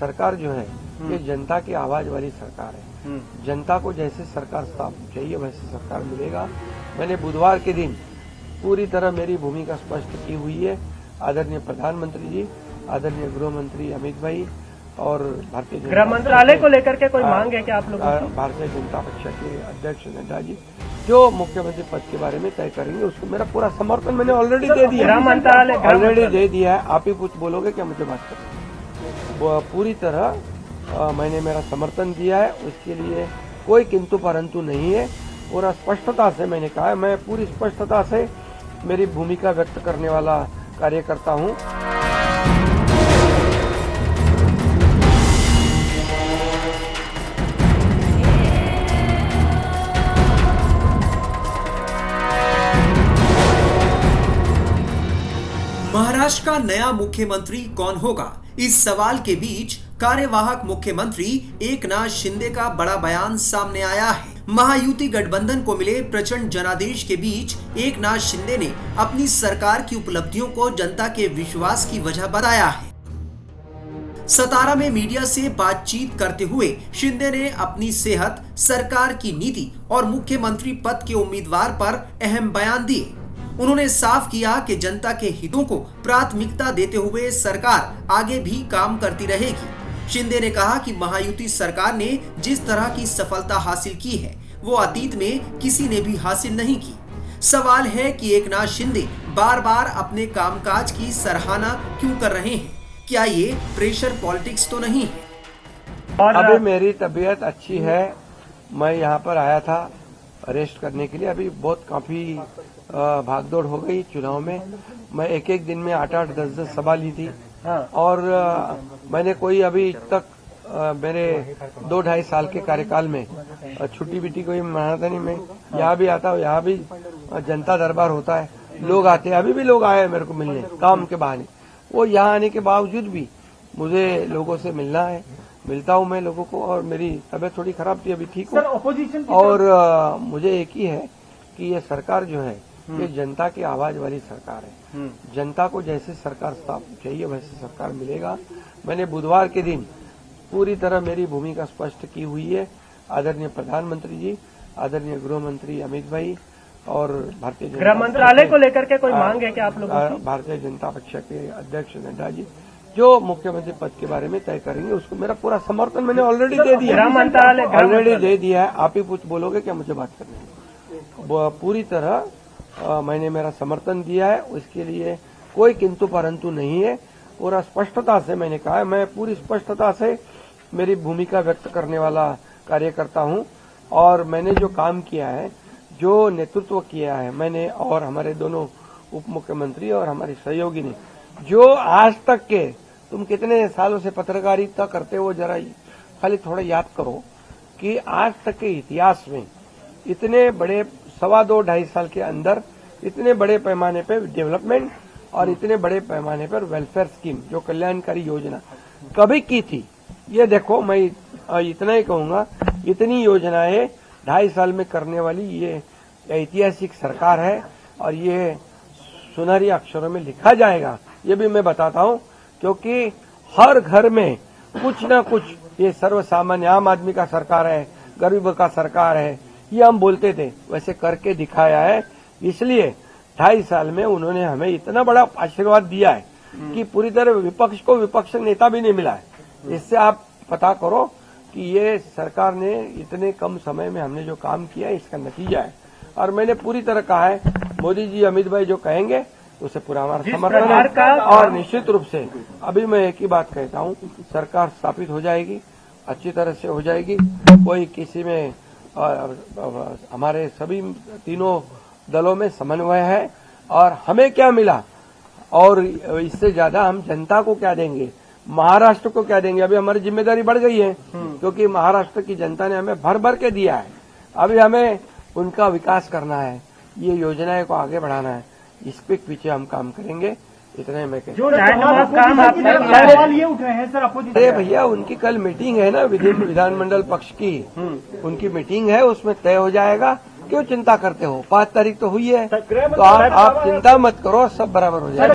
सरकार जो है ये जनता की आवाज वाली सरकार है। जनता को जैसे सरकार चाहिए वैसे सरकार मिलेगा। मैंने बुधवार के दिन पूरी तरह मेरी भूमिका स्पष्ट की हुई है। आदरणीय प्रधानमंत्री जी, आदरणीय गृह मंत्री अमित भाई और भारतीय गृह मंत्रालय को लेकर के कोई मांग है क्या आप लोगों की? भारतीय जनता पक्ष के अध्यक्ष नड्डा जी जो मुख्यमंत्री पद के बारे में तय करेंगे उसको मेरा पूरा समर्थन मैंने ऑलरेडी दे दिया। गृह मंत्रालय ऑलरेडी दे दिया है। आप ही कुछ बोलोगे क्या मुझे बात करनी? पूरी तरह मैंने मेरा समर्थन दिया है। उसके लिए कोई किंतु परंतु नहीं है। पूरा स्पष्टता से मैंने कहा है, मैं पूरी स्पष्टता से मेरी भूमिका व्यक्त करने वाला कार्यकर्ता हूं। महाराष्ट्र का नया मुख्यमंत्री कौन होगा? इस सवाल के बीच कार्यवाहक मुख्यमंत्री एकनाथ शिंदे का बड़ा बयान सामने आया है। महायुति गठबंधन को मिले प्रचंड जनादेश के बीच एकनाथ शिंदे ने अपनी सरकार की उपलब्धियों को जनता के विश्वास की वजह बताया है। सतारा में मीडिया से बातचीत करते हुए शिंदे ने अपनी सेहत, सरकार की नीति और मुख्यमंत्री पद के उम्मीदवार पर अहम बयान दिए। उन्होंने साफ किया कि जनता के हितों को प्राथमिकता देते हुए सरकार आगे भी काम करती रहेगी। शिंदे ने कहा कि महायुति सरकार ने जिस तरह की सफलता हासिल की है वो अतीत में किसी ने भी हासिल नहीं की। सवाल है कि एकनाथ शिंदे बार बार अपने कामकाज की सराहना क्यों कर रहे हैं? क्या ये प्रेशर पॉलिटिक्स तो नहीं है? अभी मेरी तबीयत अच्छी है। मैं यहाँ पर आया था रेस्ट करने के लिए। अभी बहुत काफी भागदौड़ हो गई चुनाव में। मैं एक एक दिन में 8-8, 10-10 सभा ली थी। और मैंने कोई अभी तक मेरे 2-2.5 साल के कार्यकाल में छुट्टी बिट्टी कोई मनाता नहीं। मैं यहाँ भी आता हूँ, यहाँ भी जनता दरबार होता है, लोग आते हैं। अभी भी लोग आए मेरे को मिलने काम के बहाने। वो यहाँ आने के बावजूद भी मुझे लोगों से मिलना है। मिलता हूँ मैं लोगों को। और मेरी तबीयत थोड़ी खराब थी, अभी ठीक हूँ। और मुझे एक ही है कि ये सरकार जो है ये जनता की आवाज वाली सरकार है। जनता को जैसे सरकार चाहिए वैसे सरकार मिलेगा। मैंने बुधवार के दिन पूरी तरह मेरी भूमिका स्पष्ट की हुई है। आदरणीय प्रधानमंत्री जी, आदरणीय गृह मंत्री अमित भाई और भारतीय गृह मंत्रालय को लेकर के कोई मांग है क्या आप लोगों की? भारतीय जनता पक्ष के अध्यक्ष नड्डा जी जो मुख्यमंत्री पद के बारे में तय करेंगे उसको मेरा पूरा समर्थन मैंने ऑलरेडी दे दिया। गृह मंत्रालय ऑलरेडी दे दिया है। आप ही कुछ बोलोगे क्या मुझे बात करनी? पूरी तरह मैंने मेरा समर्थन दिया है। उसके लिए कोई किंतु परंतु नहीं है। पूरा स्पष्टता से मैंने कहा है, मैं पूरी स्पष्टता से मेरी भूमिका व्यक्त करने वाला कार्यकर्ता हूं। और मैंने जो काम किया है, जो नेतृत्व किया है मैंने और हमारे दोनों उप मुख्यमंत्री और हमारी सहयोगी ने, जो आज तक के तुम कितने सालों से पत्रकारिता करते हो, जरा खाली थोड़ा याद करो कि आज तक के इतिहास में इतने बड़े 2.5 साल के अंदर इतने बड़े पैमाने पर डेवलपमेंट और इतने बड़े पैमाने पर वेलफेयर स्कीम जो कल्याणकारी योजना कभी की थी। ये देखो, मैं इतना ही कहूंगा, इतनी योजनाएं 2.5 साल में करने वाली ये ऐतिहासिक सरकार है। और ये सुनहरी अक्षरों में लिखा जाएगा, ये भी मैं बताता हूं, क्योंकि हर घर में कुछ न कुछ ये सर्वसामान्य आम आदमी का सरकार है, गरीब का सरकार है, ये हम बोलते थे, वैसे करके दिखाया है। इसलिए 2.5 साल में उन्होंने हमें इतना बड़ा आशीर्वाद दिया है कि पूरी तरह विपक्ष को विपक्ष नेता भी नहीं मिला है। इससे आप पता करो कि ये सरकार ने इतने कम समय में हमने जो काम किया है इसका नतीजा है। और मैंने पूरी तरह कहा है, मोदी जी अमित भाई जो कहेंगे उसे पूरा हमारा समर्थन है। और निश्चित रूप से अभी मैं एक ही बात कहता हूं, सरकार स्थापित हो जाएगी, अच्छी तरह से हो जाएगी। कोई किसी में हमारे सभी तीनों दलों में समन्वय है। और हमें क्या मिला और इससे ज्यादा हम जनता को क्या देंगे, महाराष्ट्र को क्या देंगे। अभी हमारी जिम्मेदारी बढ़ गई है, क्योंकि महाराष्ट्र की जनता ने हमें भर भर के दिया है। अभी हमें उनका विकास करना है, ये योजनाएं को आगे बढ़ाना है। इस पे पीछे हम काम करेंगे। इतने में सवाल ये उठ रहे हैं सर अपोजिशन। अरे भैया, उनकी कल मीटिंग है ना विधानमंडल पक्ष की, उनकी मीटिंग है, उसमें तय हो जाएगा। क्यों चिंता करते हो? 5 तारीख तो हुई है, तो आप चिंता मत करो, सब बराबर हो जाएगा।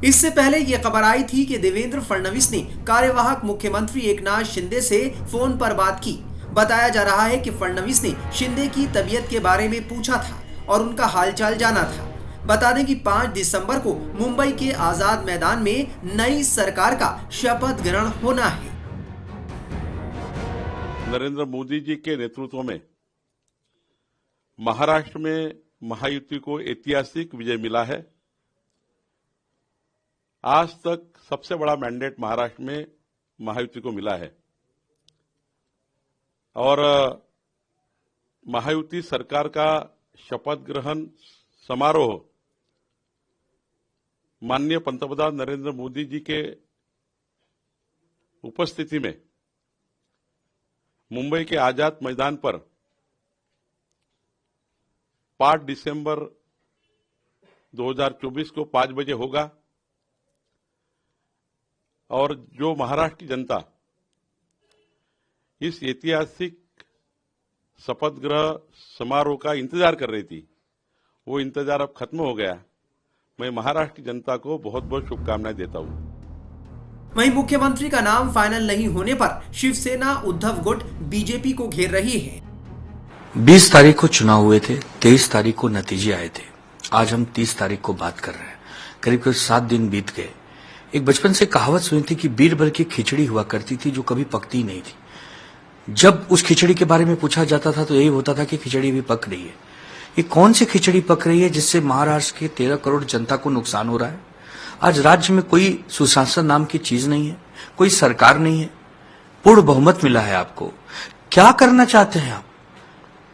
इससे पहले ये खबर आई थी कि देवेंद्र फडणवीस ने कार्यवाहक मुख्यमंत्री एकनाथ शिंदे से फोन पर बात की। बताया जा रहा है कि फडणवीस ने शिंदे की तबीयत के बारे में पूछा था और उनका हालचाल जाना था। बता दें कि 5 दिसंबर को मुंबई के आजाद मैदान में नई सरकार का शपथ ग्रहण होना है। नरेंद्र मोदी जी के नेतृत्व में महाराष्ट्र में महायुति को ऐतिहासिक विजय मिला है। आज तक सबसे बड़ा मैंडेट महाराष्ट्र में महायुति को मिला है और महायुति सरकार का शपथ ग्रहण समारोह माननीय पंतप्रधान नरेंद्र मोदी जी के उपस्थिति में मुंबई के आजाद मैदान पर 5 दिसंबर 2024 को 5 बजे होगा और जो महाराष्ट्र की जनता इस ऐतिहासिक शपथ ग्रहण समारोह का इंतजार कर रही थी, वो इंतजार अब खत्म हो गया। मैं महाराष्ट्र की जनता को बहुत बहुत शुभकामनाएं देता हूं। वहीं मुख्यमंत्री का नाम फाइनल नहीं होने पर शिवसेना उद्धव गुट बीजेपी को घेर रही है। 20 तारीख को चुनाव हुए थे, 23 तारीख को नतीजे आए थे। आज हम 30 तारीख को बात कर रहे हैं। करीब 7 दिन बीत गए। एक बचपन से कहावत सुनी थी कि बीर भर की खिचड़ी हुआ करती थी जो कभी पकती नहीं थी। जब उस खिचड़ी के बारे में पूछा जाता था तो यही होता था कि खिचड़ी भी पक रही है। ये कौन सी खिचड़ी पक रही है जिससे महाराष्ट्र के 13 करोड़ जनता को नुकसान हो रहा है? आज राज्य में कोई सुशासन नाम की चीज नहीं है, कोई सरकार नहीं है, पूर्ण बहुमत मिला है आपको। क्या करना चाहते हैं आप?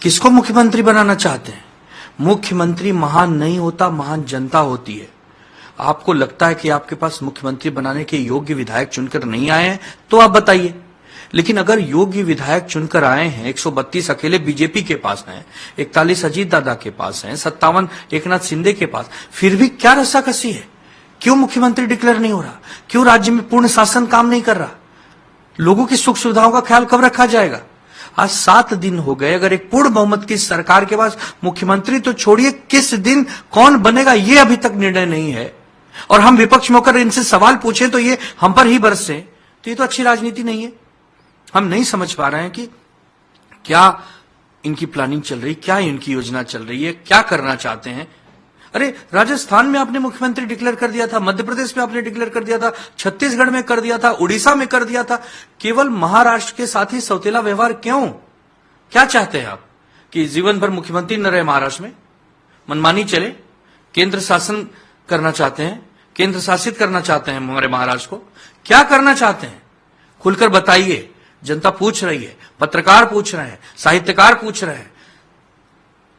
किसको मुख्यमंत्री बनाना चाहते हैं? मुख्यमंत्री महान नहीं होता, महान जनता होती है। आपको लगता है कि आपके पास मुख्यमंत्री बनाने के योग्य विधायक चुनकर नहीं आए हैं तो आप बताइए। लेकिन अगर योग्य विधायक चुनकर आए हैं, 132 अकेले बीजेपी के पास हैं, 41 अजीत दादा के पास हैं, 57 एकनाथ शिंदे के पास, फिर भी क्या रस्साकसी है? क्यों मुख्यमंत्री डिक्लेयर नहीं हो रहा? क्यों राज्य में पूर्ण शासन काम नहीं कर रहा? लोगों की सुख सुविधाओं का ख्याल कब रखा जाएगा? आज 7 दिन हो गए। अगर एक पूर्ण बहुमत की सरकार के पास मुख्यमंत्री तो छोड़िए, किस दिन कौन बनेगा ये अभी तक निर्णय नहीं है। और हम विपक्ष में होकर इनसे सवाल पूछें तो ये हम पर ही बरसे, तो ये तो अच्छी राजनीति नहीं है। हम नहीं समझ पा रहे हैं कि क्या इनकी प्लानिंग चल रही, क्या इनकी योजना चल रही है, क्या करना चाहते हैं। अरे राजस्थान में आपने मुख्यमंत्री डिक्लेयर कर दिया था, मध्य प्रदेश में आपने डिक्लेयर कर दिया था, छत्तीसगढ़ में कर दिया था, उड़ीसा में कर दिया था। केवल महाराष्ट्र के साथ ही सौतेला व्यवहार क्यों? क्या चाहते हैं आप कि जीवन भर मुख्यमंत्री न रहे महाराष्ट्र में, मनमानी चले? केंद्र शासन करना चाहते हैं, केंद्र शासित करना चाहते हैं हमारे महाराष्ट्र को? क्या करना चाहते हैं? खुलकर बताइए। जनता पूछ रही है, पत्रकार पूछ रहे हैं, साहित्यकार पूछ रहे हैं,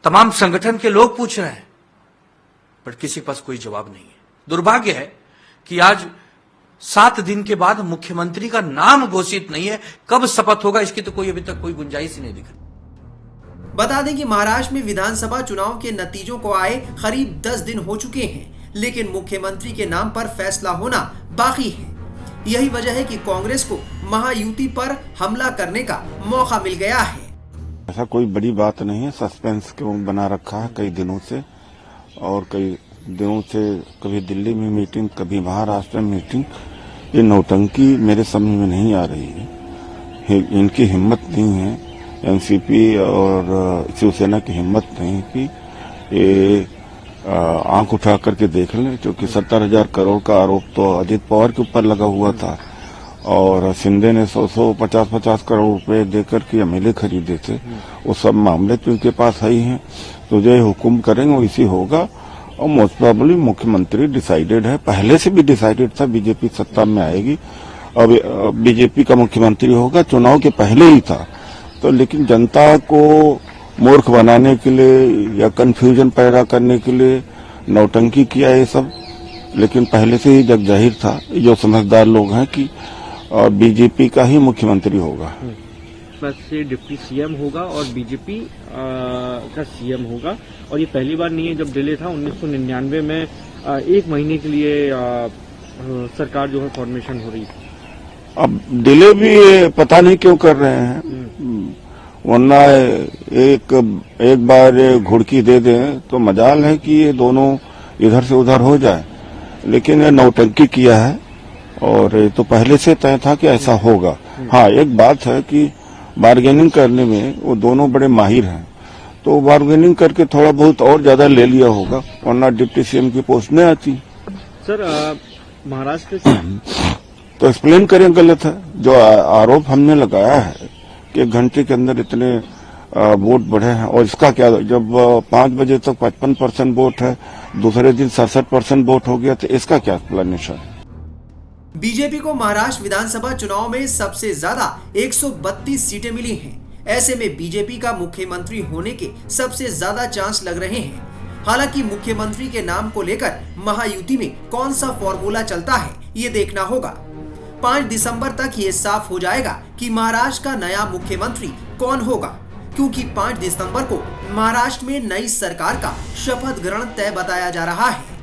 तमाम संगठन के लोग पूछ रहे हैं, पर किसी के पास कोई जवाब नहीं है। दुर्भाग्य है कि आज 7 दिन के बाद मुख्यमंत्री का नाम घोषित नहीं है। कब शपथ होगा इसकी तो कोई अभी तक कोई गुंजाइश ही नहीं दिख रही। बता दें कि महाराष्ट्र में विधानसभा चुनाव के नतीजों को आए करीब 10 दिन हो चुके हैं, लेकिन मुख्यमंत्री के नाम पर फैसला होना बाकी है। यही वजह है कि कांग्रेस को महायुति पर हमला करने का मौका मिल गया है। ऐसा कोई बड़ी बात नहीं है, सस्पेंस क्यों बना रखा है कई दिनों से, और कई दिनों से कभी दिल्ली में मीटिंग, कभी महाराष्ट्र में मीटिंग। ये नौटंकी मेरे समझ में नहीं आ रही है। इनकी हिम्मत नहीं है, एनसीपी और शिवसेना की हिम्मत नहीं है कि ये आंख उठा करके देख लें, क्योंकि 70,000 करोड़ का आरोप तो अजित पवार के ऊपर लगा हुआ था और शिंदे ने 100 50 करोड़ रुपए देकर के एमएलए खरीदे थे। वो सब मामले तो उनके पास है ही हैं, तो जो हुक्म करेंगे वैसी होगा। और मोस्ट प्रोबेबली मुख्यमंत्री डिसाइडेड है, पहले से भी डिसाइडेड था, बीजेपी सत्ता में आएगी। अब बीजेपी का मुख्यमंत्री होगा, चुनाव के पहले ही था। तो लेकिन जनता को मूर्ख बनाने के लिए या कंफ्यूजन पैदा करने के लिए नौटंकी किया ये सब, लेकिन पहले से ही जग जाहिर था, जो समझदार लोग हैं, कि बीजेपी का ही मुख्यमंत्री होगा। बस से डिप्टी सीएम होगा और बीजेपी का सीएम होगा। और ये पहली बार नहीं है, जब डिले था 1999 में 1 महीने के लिए सरकार जो है फॉर्मेशन हो रही थी। अब डिले भी पता नहीं क्यों कर रहे हैं, वरना एक बार घुड़की दे दें तो मजाल है कि ये दोनों इधर से उधर हो जाए। लेकिन ये नौटंकी किया है और ये तो पहले से तय था कि ऐसा होगा। हाँ, एक बात है कि बार्गेनिंग करने में वो दोनों बड़े माहिर हैं, तो बार्गेनिंग करके थोड़ा बहुत और ज्यादा ले लिया होगा, वरना डिप्टी सीएम की पोस्ट नहीं आती। सर महाराष्ट्र से तो एक्सप्लेन करें, गलत है जो आरोप हमने लगाया है कि एक घंटे के अंदर इतने वोट बढ़े हैं, और इसका क्या, जब 5 बजे तक 55% वोट है, दूसरे दिन 67% वोट हो गया, तो इसका क्या एक्सप्लेनेशन है? बीजेपी को महाराष्ट्र विधानसभा चुनाव में सबसे ज्यादा 132 सीटें मिली हैं। ऐसे में बीजेपी का मुख्यमंत्री होने के सबसे ज्यादा चांस लग रहे हैं। हालांकि मुख्यमंत्री के नाम को लेकर महायुति में कौन सा फॉर्मूला चलता है, ये देखना होगा। 5 दिसंबर तक ये साफ हो जाएगा कि महाराष्ट्र का नया मुख्यमंत्री कौन होगा, क्योंकि 5 दिसंबर को महाराष्ट्र में नई सरकार का शपथ ग्रहण तय बताया जा रहा है।